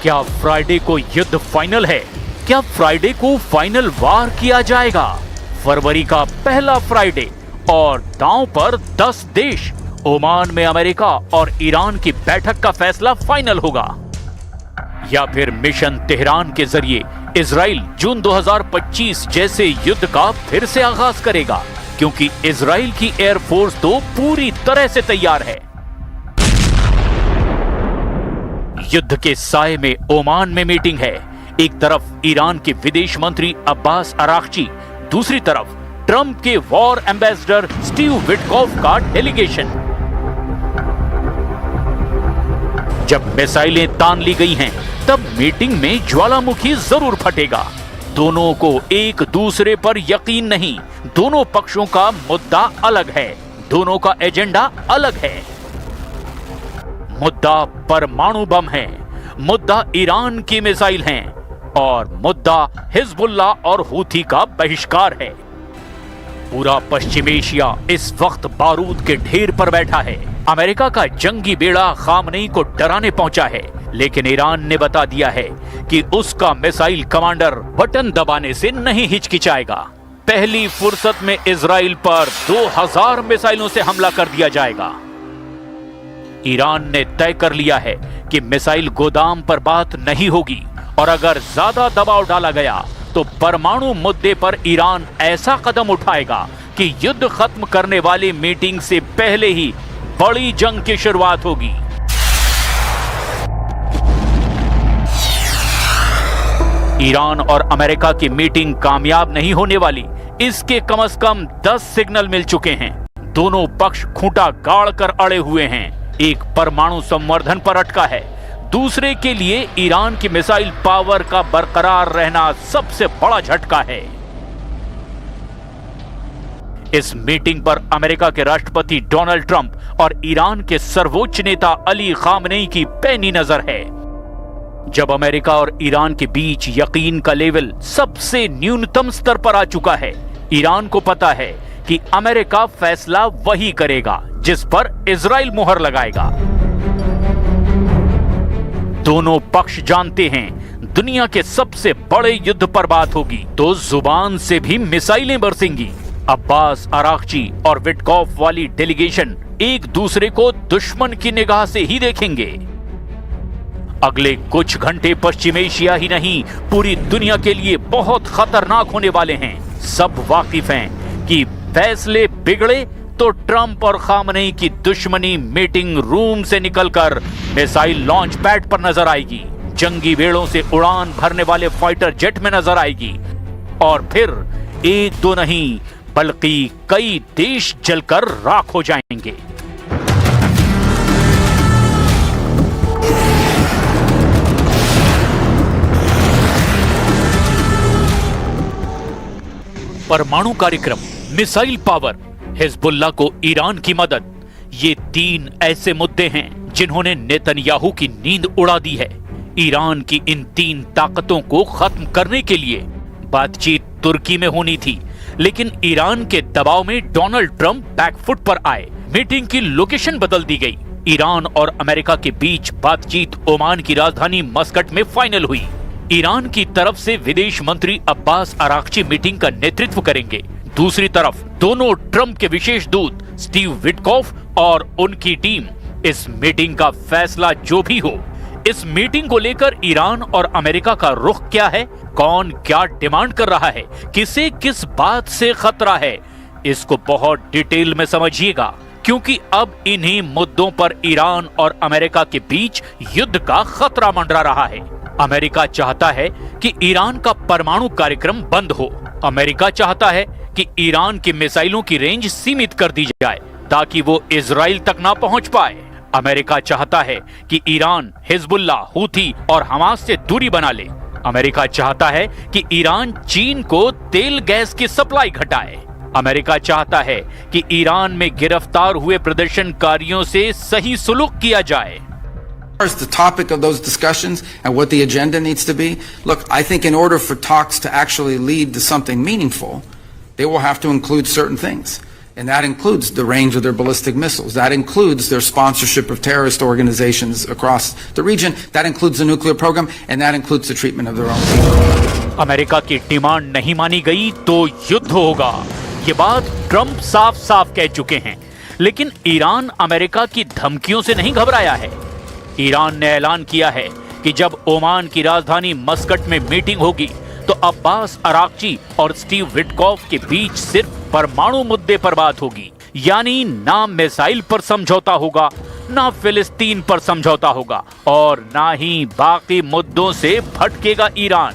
क्या फ्राइडे को युद्ध फाइनल है? क्या फ्राइडे को फाइनल वार किया जाएगा? फरवरी का पहला फ्राइडे और दांव पर 10 देश। ओमान में अमेरिका और ईरान की बैठक का फैसला फाइनल होगा, या फिर मिशन तेहरान के जरिए इजराइल जून 2025 जैसे युद्ध का फिर से आगाज करेगा, क्योंकि इजराइल की एयरफोर्स तो पूरी तरह से तैयार है। युद्ध के साए में ओमान में मीटिंग है। एक तरफ ईरान के विदेश मंत्री अब्बास अराक्ची, दूसरी तरफ ट्रंप के वॉर एम्बेसडर स्टीव विटकॉफ का डेलीगेशन। जब मिसाइलें तान ली गई हैं, तब मीटिंग में ज्वालामुखी जरूर फटेगा। दोनों को एक दूसरे पर यकीन नहीं। दोनों पक्षों का मुद्दा अलग है, दोनों का एजेंडा अलग है। मुद्दा परमाणु बम है, मुद्दा ईरान की मिसाइल हैं, और मुद्दा हिजबुल्लाह और हूथी का बहिष्कार है। पूरा पश्चिम एशिया इस वक्त बारूद के ढेर पर बैठा है। अमेरिका का जंगी बेड़ा खामनेई को डराने पहुंचा है, लेकिन ईरान ने बता दिया है कि उसका मिसाइल कमांडर बटन दबाने से नहीं हिचकिचाएगा। पहली फुर्सत में इजराइल पर 2000 मिसाइलों से हमला कर दिया जाएगा। ईरान ने तय कर लिया है कि मिसाइल गोदाम पर बात नहीं होगी, और अगर ज्यादा दबाव डाला गया तो परमाणु मुद्दे पर ईरान ऐसा कदम उठाएगा कि युद्ध खत्म करने वाली मीटिंग से पहले ही बड़ी जंग की शुरुआत होगी। ईरान और अमेरिका की मीटिंग कामयाब नहीं होने वाली, इसके कम से कम 10 सिग्नल मिल चुके हैं। दोनों पक्ष खूंटा गाड़ कर अड़े हुए हैं। एक परमाणु संवर्धन पर अटका है, दूसरे के लिए ईरान की मिसाइल पावर का बरकरार रहना सबसे बड़ा झटका है। इस मीटिंग पर अमेरिका के राष्ट्रपति डोनाल्ड ट्रंप और ईरान के सर्वोच्च नेता अली खामनेई की पैनी नजर है। जब अमेरिका और ईरान के बीच यकीन का लेवल सबसे न्यूनतम स्तर पर आ चुका है, ईरान को पता है कि अमेरिका फैसला वही करेगा जिस पर इजराइल मुहर लगाएगा। दोनों पक्ष जानते हैं दुनिया के सबसे बड़े युद्ध पर बात होगी तो जुबान से भी मिसाइलें बरसेंगी। अब्बास अराक्ची और विटकॉफ वाली डेलीगेशन एक दूसरे को दुश्मन की निगाह से ही देखेंगे। अगले कुछ घंटे पश्चिम एशिया ही नहीं, पूरी दुनिया के लिए बहुत खतरनाक होने वाले हैं। सब वाकिफ हैं कि फैसले बिगड़े तो ट्रंप और खामनेई की दुश्मनी मीटिंग रूम से निकलकर मिसाइल लॉन्च पैड पर नजर आएगी, जंगी बेड़ों से उड़ान भरने वाले फाइटर जेट में नजर आएगी, और फिर एक दो नहीं बल्कि कई देश जलकर राख हो जाएंगे। परमाणु कार्यक्रम, मिसाइल पावर, हिजबुल्लाह को ईरान की मदद, ये 3 ऐसे मुद्दे हैं जिन्होंने नेतन्याहू की नींद उड़ा दी है। ईरान की इन 3 ताकतों को खत्म करने के लिए बातचीत तुर्की में होनी थी, लेकिन ईरान के दबाव में डोनाल्ड ट्रंप बैकफुट पर आए। मीटिंग की लोकेशन बदल दी गई। ईरान और अमेरिका के बीच बातचीत ओमान की राजधानी मस्कट में फाइनल हुई। ईरान की तरफ से विदेश मंत्री अब्बास अराक्ची मीटिंग का नेतृत्व करेंगे। दूसरी तरफ दोनों ट्रंप के विशेष दूत स्टीव विटकॉफ और उनकी टीम। इस मीटिंग का फैसला जो भी हो, इस मीटिंग को लेकर ईरान और अमेरिका का रुख क्या है, कौन क्या डिमांड कर रहा है, किसे किस बात से खतरा है, इसको बहुत डिटेल में समझिएगा, क्योंकि अब इन्हीं मुद्दों पर ईरान और अमेरिका के बीच युद्ध का खतरा मंडरा रहा है। अमेरिका चाहता है कि ईरान का परमाणु कार्यक्रम बंद हो। अमेरिका चाहता है कि ईरान की मिसाइलों की रेंज सीमित कर दी जाए ताकि वो इजराइल तक ना पहुंच पाए। अमेरिका चाहता है कि ईरान हिजबुल्लाह, हूथी और हमास से दूरी बना ले। अमेरिका चाहता है कि ईरान चीन को तेल गैस की सप्लाई घटाए। अमेरिका चाहता है कि ईरान में गिरफ्तार हुए प्रदर्शनकारियों से सही सुलूक किया जाए। As the topic of those discussions and what the agenda needs to be, look, I think in order for talks to actually lead to something meaningful, they will have to include certain things. And that includes the range of their ballistic missiles. That includes their sponsorship of terrorist organizations across the region. That includes the nuclear program, and that includes the treatment of their own people. America की demand नहीं मानी गई तो युद्ध होगा, ये बात Trump साफ साफ कह चुके हैं। लेकिन ईरान अमेरिका की धमकियों से नहीं घबराया है। ईरान ने ऐलान किया है कि जब ओमान की राजधानी मस्कट में मीटिंग होगी तो अब्बास अराक्ची और स्टीव विटकॉफ के बीच सिर्फ परमाणु मुद्दे पर बात होगी। यानी ना मिसाइल पर समझौता होगा, ना फिलिस्तीन पर समझौता होगा और ना ही बाकी मुद्दों से भटकेगा ईरान।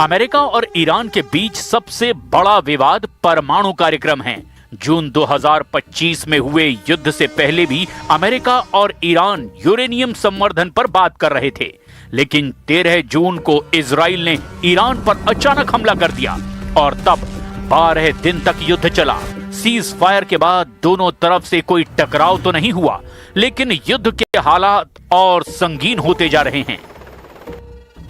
अमेरिका और ईरान के बीच सबसे बड़ा विवाद परमाणु कार्यक्रम है। जून 2025 में हुए युद्ध से पहले भी अमेरिका और ईरान यूरेनियम संवर्धन पर बात कर रहे थे, लेकिन 13 जून को इजराइल ने ईरान पर अचानक हमला कर दिया और तब 12 दिन तक युद्ध चला। सीज फायर के बाद दोनों तरफ से कोई टकराव तो नहीं हुआ, लेकिन युद्ध के हालात और संगीन होते जा रहे हैं।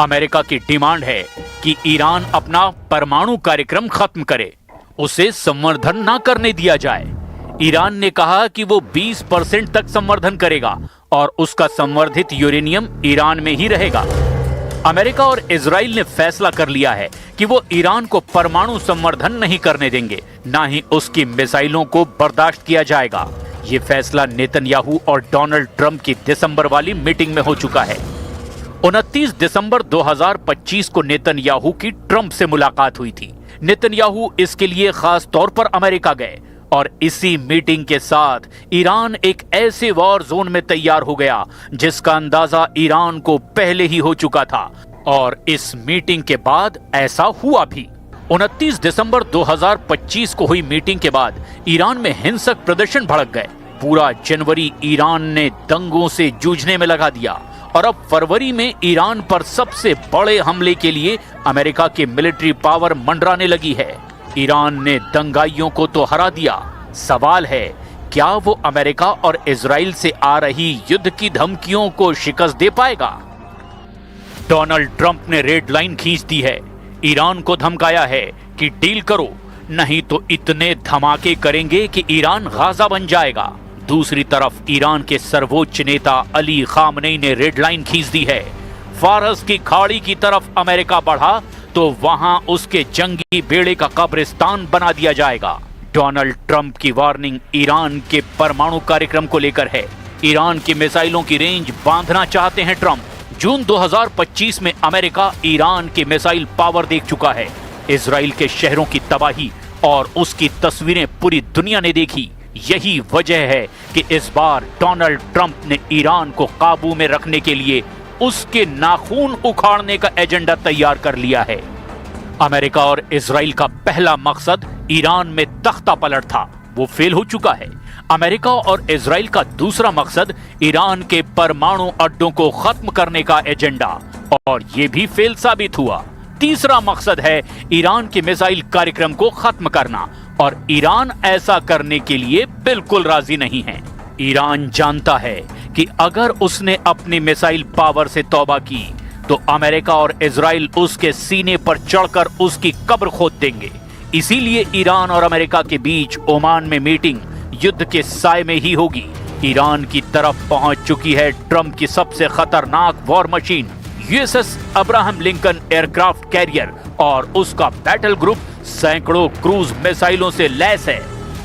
अमेरिका की डिमांड है कि ईरान अपना परमाणु कार्यक्रम खत्म करे, उसे संवर्धन ना करने दिया जाए। ईरान ने कहा कि वो 20% तक संवर्धन करेगा और उसका संवर्धित यूरेनियम ईरान में ही रहेगा। अमेरिका और इजराइल ने फैसला कर लिया है कि वो ईरान को परमाणु संवर्धन नहीं करने देंगे, ना ही उसकी मिसाइलों को बर्दाश्त किया जाएगा। ये फैसला नेतन्याहू और डोनाल्ड ट्रंप की दिसंबर वाली मीटिंग में हो चुका है। 29 दिसंबर 2025 को नेतन्याहू की ट्रंप से मुलाकात हुई थी। नेतन्याहू इसके लिए खास तौर पर अमेरिका गए और इसी मीटिंग के साथ ईरान एक ऐसे वॉर जोन में तैयार हो गया जिसका अंदाजा ईरान को पहले ही हो चुका था और इस मीटिंग के बाद ऐसा हुआ भी। 29 दिसंबर 2025 को हुई मीटिंग के बाद ईरान में हिंसक प्रदर्शन भड़क गए। पूरा जनवरी ईरान ने दंगों से जूझने में लगा दिया और अब फरवरी में ईरान पर सबसे बड़े हमले के लिए अमेरिका की मिलिट्री पावर मंडराने लगी है। ईरान ने दंगाइयों को तो हरा दिया। सवाल है, क्या वो अमेरिका और इजराइल से आ रही युद्ध की धमकियों को शिकस्त दे पाएगा? डोनाल्ड ट्रंप ने रेड लाइन खींच दी है। ईरान को धमकाया है कि डील करो, नहीं तो इतने धमाके करेंगे कि ईरान गाजा बन जाएगा। दूसरी तरफ ईरान के सर्वोच्च नेता अली खामनेई ने रेड लाइन खींच दी है। फारस की खाड़ी की तरफ अमेरिका बढ़ा तो वहां उसके जंगी बेड़े का कब्रिस्तान बना दिया जाएगा। डोनाल्ड ट्रंप की वार्निंग ईरान के परमाणु कार्यक्रम को लेकर है। ईरान की मिसाइलों की रेंज बांधना चाहते हैं ट्रंप। जून 2025 में अमेरिका ईरान की मिसाइल पावर देख चुका है। इजराइल के शहरों की तबाही और उसकी तस्वीरें पूरी दुनिया ने देखी। यही वजह है कि इस बार डोनाल्ड ट्रंप ने ईरान को काबू में रखने के लिए उसके नाखून उखाड़ने का एजेंडा तैयार कर लिया है। अमेरिका और इजराइल का पहला मकसद ईरान में तख्ता पलट था, वो फेल हो चुका है। अमेरिका और इजराइल का दूसरा मकसद ईरान के परमाणु अड्डों को खत्म करने का एजेंडा, और ये भी फेल साबित हुआ। तीसरा मकसद है ईरान के मिसाइल कार्यक्रम को खत्म करना, और ईरान ऐसा करने के लिए बिल्कुल राजी नहीं है। ईरान जानता है कि अगर उसने अपनी मिसाइल पावर से तौबा की तो अमेरिका और इजराइल उसके सीने पर चढ़कर उसकी कब्र खोद देंगे। इसीलिए ईरान और अमेरिका के बीच ओमान में मीटिंग युद्ध के साए में ही होगी। ईरान की तरफ पहुंच चुकी है ट्रंप की सबसे खतरनाक war machine USS Abraham Lincoln aircraft carrier, और उसका बैटल ग्रुप सैकड़ों क्रूज मिसाइलों से लैस है।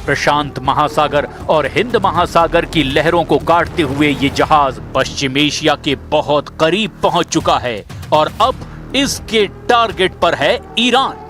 प्रशांत महासागर और हिंद महासागर की लहरों को काटते हुए ये जहाज पश्चिम एशिया के बहुत करीब पहुंच चुका है और अब इसके टारगेट पर है ईरान।